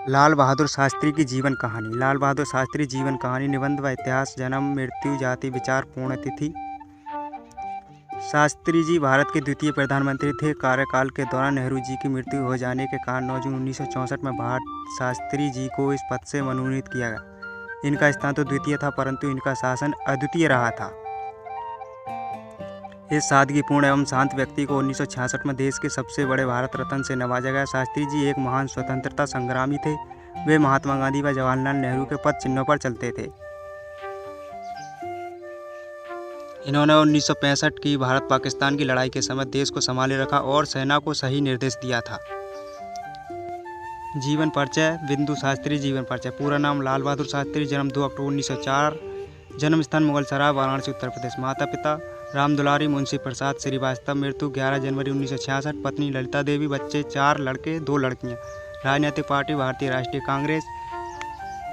लाल बहादुर शास्त्री की जीवन कहानी। लाल बहादुर शास्त्री जीवन कहानी, निबंध व इतिहास। जन्म, मृत्यु, जाति, विचार, पुण्यतिथि। शास्त्री जी भारत के द्वितीय प्रधानमंत्री थे। कार्यकाल के दौरान नेहरू जी की मृत्यु हो जाने के कारण 9 जून 1964 में भारत शास्त्री जी को इस पद से मनोनीत किया गया। इनका स्थान तो द्वितीय था, परंतु इनका शासन अद्वितीय रहा था। इस सादगीपूर्ण एवं शांत व्यक्ति को 1966 में देश के सबसे बड़े भारत रत्न से नवाजा गया। शास्त्री जी एक महान स्वतंत्रता संग्रामी थे। वे महात्मा गांधी व जवाहरलाल नेहरू के पद चिन्हों पर चलते थे। इन्होंने 1965 की भारत पाकिस्तान की लड़ाई के समय देश को संभाले रखा और सेना को सही निर्देश दिया था। जीवन परिचय। बिंदु शास्त्री जीवन परिचय। पूरा नाम लाल बहादुर शास्त्री। जन्म 2 अक्टूबर 1904। जन्म स्थान मुगलसराय, वाराणसी, उत्तर प्रदेश। माता पिता राम दुलारी मुंशी प्रसाद श्रीवास्तव। मृत्यु 11 जनवरी 1966। पत्नी ललिता देवी। बच्चे 4 लड़के 2 लड़कियां। राजनीतिक पार्टी भारतीय राष्ट्रीय कांग्रेस।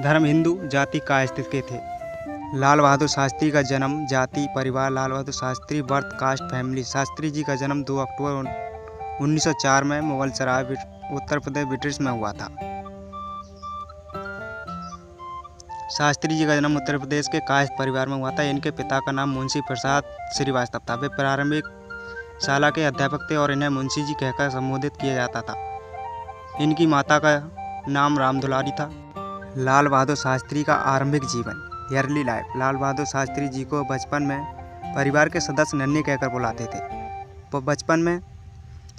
धर्म हिंदू। जाति कायस्थ के थे। लाल बहादुर शास्त्री का जन्म, जाति, परिवार। Lal Bahadur Shastri birth caste family. Shastri ji का जन्म 2 अक्टूबर 1904 में मुगलसराय, उत्तर प्रदेश, ब्रिटिश में हुआ था। शास्त्री जी का जन्म उत्तर प्रदेश के कायस्थ परिवार में हुआ था। इनके पिता का नाम मुंशी प्रसाद श्रीवास्तव था। वे प्रारंभिक शाला के अध्यापक थे और इन्हें मुंशी जी कहकर संबोधित किया जाता था। इनकी माता का नाम राम दुलारी था। लाल बहादुर शास्त्री का आरंभिक जीवन, अर्ली लाइफ। लाल बहादुर शास्त्री जी को बचपन में परिवार के सदस्य नन्हे कहकर बुलाते थे। बचपन में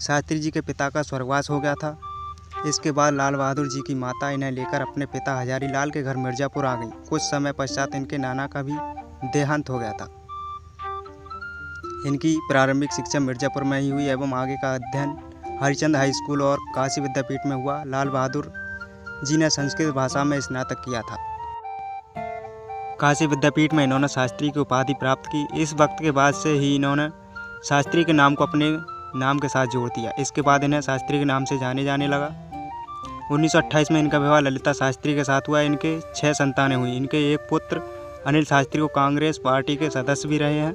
शास्त्री जी के पिता का स्वर्गवास हो गया था। इसके बाद लाल बहादुर जी की माता इन्हें लेकर अपने पिता हजारी लाल के घर मिर्ज़ापुर आ गई। कुछ समय पश्चात इनके नाना का भी देहांत हो गया था। इनकी प्रारंभिक शिक्षा मिर्ज़ापुर में ही हुई एवं आगे का अध्ययन हरिचंद हाई स्कूल और काशी विद्यापीठ में हुआ। लाल बहादुर जी ने संस्कृत भाषा में स्नातक किया था। काशी विद्यापीठ में इन्होंने शास्त्री की उपाधि प्राप्त की। इस वक्त के बाद से ही इन्होंने शास्त्री के नाम को अपने नाम के साथ जोड़ दिया। इसके बाद इन्हें शास्त्री के नाम से जाने लगा। 1928 में इनका विवाह ललिता शास्त्री के साथ हुआ। इनके 6 संतानें हुई। इनके एक पुत्र अनिल शास्त्री को कांग्रेस पार्टी के सदस्य भी रहे हैं।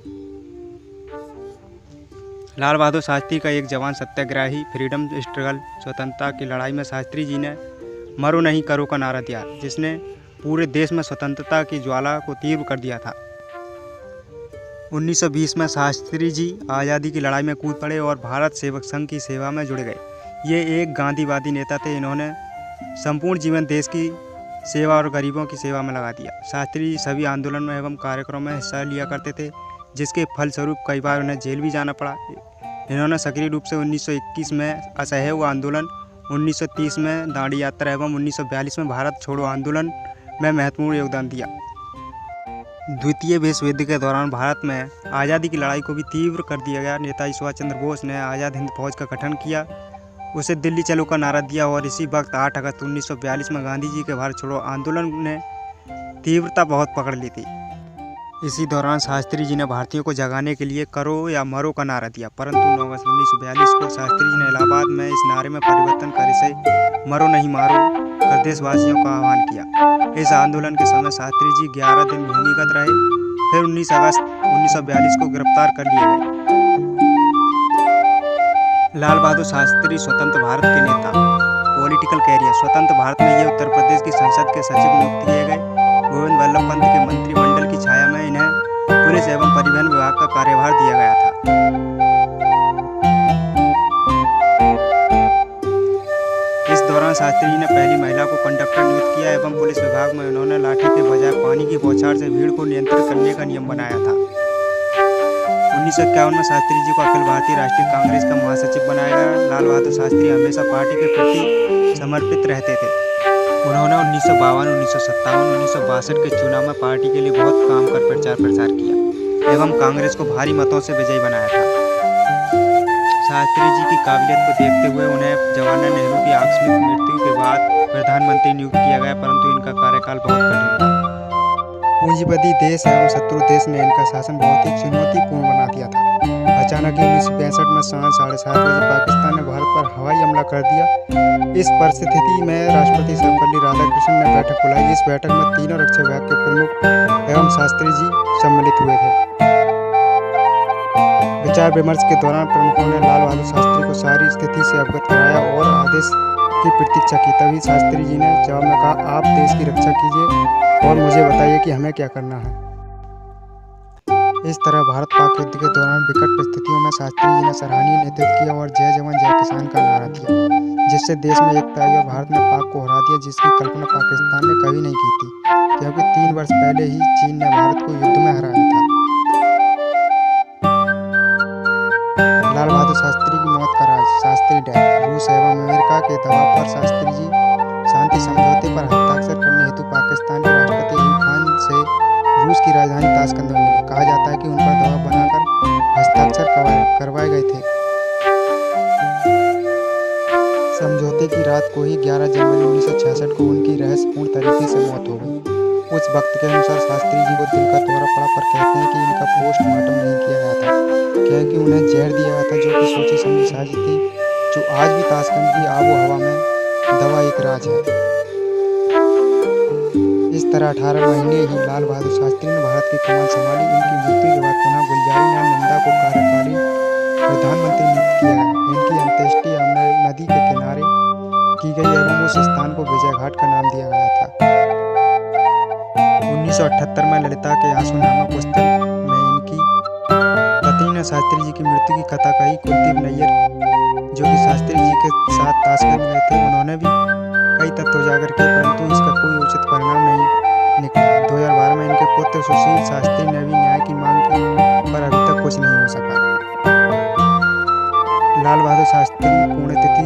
लाल बहादुर शास्त्री का एक जवान सत्याग्रही, फ्रीडम स्ट्रगल, स्वतंत्रता की लड़ाई में शास्त्री जी ने मरो नहीं करो का नारा दिया, जिसने पूरे देश में स्वतंत्रता की ज्वाला को तीव्र कर दिया था। 1920 में शास्त्री जी आज़ादी की लड़ाई में कूद पड़े और भारत सेवक संघ की सेवा में जुड़ गए। ये एक गांधीवादी नेता थे। इन्होंने संपूर्ण जीवन देश की सेवा और गरीबों की सेवा में लगा दिया। शास्त्री जी सभी आंदोलन में एवं कार्यक्रमों में हिस्सा लिया करते थे, जिसके फलस्वरूप कई बार उन्हें जेल भी जाना पड़ा। इन्होंने सक्रिय रूप से 1921 में असहयोग आंदोलन, 1930 में दांडी यात्रा एवं 1942 में भारत छोड़ो आंदोलन में महत्वपूर्ण योगदान दिया। द्वितीय विश्व युद्ध के दौरान भारत में आज़ादी की लड़ाई को भी तीव्र कर दिया गया। नेताजी सुभाष चंद्र बोस ने आज़ाद हिंद फौज का गठन किया, उसे दिल्ली चलो का नारा दिया और इसी वक्त 8 अगस्त 1942 में गांधी जी के भारत छोड़ो आंदोलन ने तीव्रता बहुत पकड़ ली थी। इसी दौरान शास्त्री जी ने भारतीयों को जगाने के लिए करो या मरो का नारा दिया, परंतु 9 अगस्त 1942 को शास्त्री जी ने इलाहाबाद में इस नारे में परिवर्तन कर इसे मरो नहीं मारो कर देशवासियों का आह्वान किया। इस आंदोलन के समय शास्त्री जी 11 दिन भूमिगत रहे। फिर 19 अगस्त 1942 को गिरफ्तार कर लिए गए। लाल बहादुर शास्त्री स्वतंत्र भारत के नेता। Political career. स्वतंत्र भारत में ये उत्तर प्रदेश की संसद के सचिव नियुक्त किए गए। गोविंद वल्लभ पंत के मंत्रिमंडल की छाया में इन्हें पुलिस एवं परिवहन विभाग का कार्यभार दिया गया था। इस दौरान शास्त्री जी ने पहली महिला को कंडक्टर नियुक्त किया एवं पुलिस विभाग में उन्होंने लाठी के बजाय पानी की बौछार से भीड़ को नियंत्रित करने का नियम बनाया था। 1951 में शास्त्री जी को अखिल भारतीय राष्ट्रीय कांग्रेस का महासचिव बनाया गया। लाल बहादुर शास्त्री हमेशा पार्टी के प्रति समर्पित रहते थे। उन्होंने 1952, 1957, 1962 के चुनाव में पार्टी के लिए बहुत काम कर प्रचार प्रसार किया एवं कांग्रेस को भारी मतों से विजयी बनाया था। शास्त्री जी की काबिलियत को देखते हुए उन्हें जवाहरलाल नेहरू की आकस्मिक मृत्यु के बाद प्रधानमंत्री नियुक्त किया गया, परंतु इनका कार्यकाल बहुत कठिन था। पूंजीपति देश एवं शत्रु देश ने इनका शासन बहुत ही चुनौतीपूर्ण बना दिया था। अचानक ही 1965 में शाम 7:30 बजे पाकिस्तान ने भारत पर हवाई हमला कर दिया। इस परिस्थिति में राष्ट्रपति सर्वपल्ली राधाकृष्णन ने बैठक बुलाई। इस बैठक में तीनों रक्षा विभाग के प्रमुख एवं शास्त्री जी सम्मिलित हुए थे। विचार विमर्श के दौरान प्रमुखों ने लाल बहादुर शास्त्री को सारी स्थिति से अवगत कराया और आदेश की प्रतीक्षा की। तभी शास्त्री जी ने जवाब में कहा, आप देश की रक्षा कीजिए और मुझे बताइए कि हमें क्या करना है। इस तरह भारत पाक युद्ध के दौरान विकट परिस्थितियों में शास्त्री जी ने सराहनीय नेतृत्व किया और जय जवान जय किसान का नारा दिया, जिससे देश में एकता आई और भारत ने पाक को हरा दिया, जिसकी कल्पना पाकिस्तान ने कभी नहीं की थी, क्योंकि 3 वर्ष पहले ही चीन ने भारत को युद्ध में हराया था। लाल बहादुर शास्त्री की मौत का राज। शास्त्री डेथ। रूस एवं अमेरिका के दबाव पर शास्त्री जी शांति समझौते पर हस्ताक्षर करने हेतु पाकिस्तान के राष्ट्रपति अयूब खान से रूस की राजधानी ताशकंद में मिले। कहा जाता है कि उन पर दबाव बनाकर हस्ताक्षर करवाए गए थे। समझौते की रात को ही 11 जनवरी 1966 को उनकी रहस्यपूर्ण तरीके से मौत हो गई। उस वक्त के अनुसार शास्त्री जी को दिल का दौरा पड़ा, पर कहते हैं कि इनका पोस्टमार्टम नहीं किया गया था, क्योंकि उन्हें जहर दिया गया था, जो कि सोची समझी साजिश थी, जो आज भी ताशकंद की आबो हवा में दवा एक राज है। इस तरह 18 महीने ही लाल बहादुर शास्त्री ने भारत की कमान संभाली। इनकी मृत्यु के बाद पुनः गुलजारीलाल नंदा को कार्यकालीन प्रधानमंत्री नियुक्त किया गया। इनकी अंत्येष्टि यमुना नदी के किनारे की गई एवं उस स्थान को विजय घाट का नाम दिया गया था। 1978 में ललिता के आंसू नामक पुस्तक में इनकी पत्नी ने शास्त्री जी की मृत्यु की कथा कही। कुलदीप नैयर, जो कि शास्त्री जी के साथ ताशकंद गए थे, उन्होंने भी कई तथ्य उजागर किए, परंतु इसका कोई उचित परिणाम नहीं निकला। 2012 में इनके पुत्र सुशील शास्त्री ने भी न्याय की मांग की, पर अभी तक कुछ नहीं हो सका। लाल बहादुर शास्त्री जी की पुण्यतिथि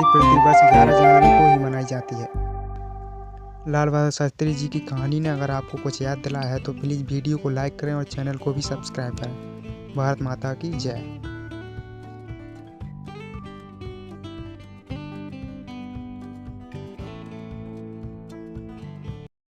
प्रतिवर्ष 11 जनवरी को ही मनाई जाती है। लाल बहादुर शास्त्री जी की कहानी ने अगर आपको कुछ याद दिलाया है तो प्लीज़ वीडियो को लाइक करें और चैनल को भी सब्सक्राइब करें। भारत माता की जय।